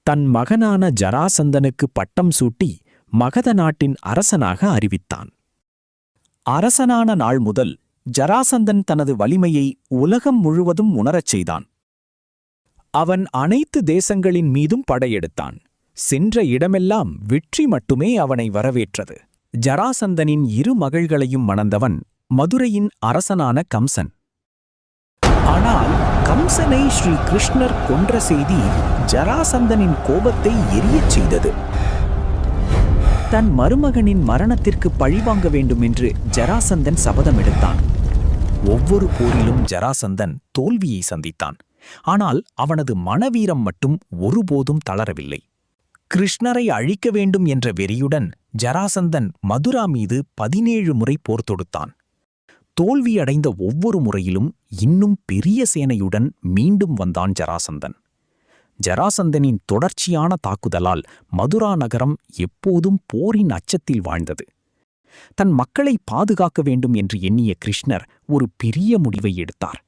தன் மகனான ஜராசந்தனுக்கு பட்டம் சூட்டி மகத நாட்டின் அரசனாக அறிவித்தான். அரசனான நாள் முதல் ஜராசந்தன் தனது வலிமையை உலகம் முழுவதும் உணரச் செய்தான். அவன் அனைத்து தேசங்களின் மீதும் படையெடுத்தான். சென்ற இடமெல்லாம் வெற்றி மட்டுமே அவனை வரவேற்றது. ஜராசந்தனின் இரு மகள்களையும் மணந்தவன் மதுரையின் அரசனான கம்சன். ஆனால் கம்சனை ஸ்ரீ கிருஷ்ணர் கொன்ற செய்தி ஜராசந்தனின் கோபத்தை எரியச் செய்தது. தன் மருமகனின் மரணத்திற்கு பழிவாங்க வேண்டும் என்று ஜராசந்தன் சபதம் எடுத்தான். ஒவ்வொரு போரிலும் ஜராசந்தன் தோல்வியை சந்தித்தான். ஆனால் அவனது மனவீரம் மட்டும் ஒருபோதும் தளரவில்லை. கிருஷ்ணரை அழிக்க வேண்டும் என்ற வெறியுடன் ஜராசந்தன் மதுரா மீது 17 முறை போர் தொடுத்தான். தோல்வியடைந்த ஒவ்வொரு முறையிலும் இன்னும் பெரிய சேனையுடன் மீண்டும் வந்தான் ஜராசந்தன். ஜராசந்தனின் தொடர்ச்சியான தாக்குதலால் மதுரா நகரம் எப்போதும் போரின் அச்சத்தில் வாழ்ந்தது. தன் மக்களை பாதுகாக்க வேண்டும் என்று எண்ணிய கிருஷ்ணர் ஒரு பெரிய முடிவை எடுத்தார்.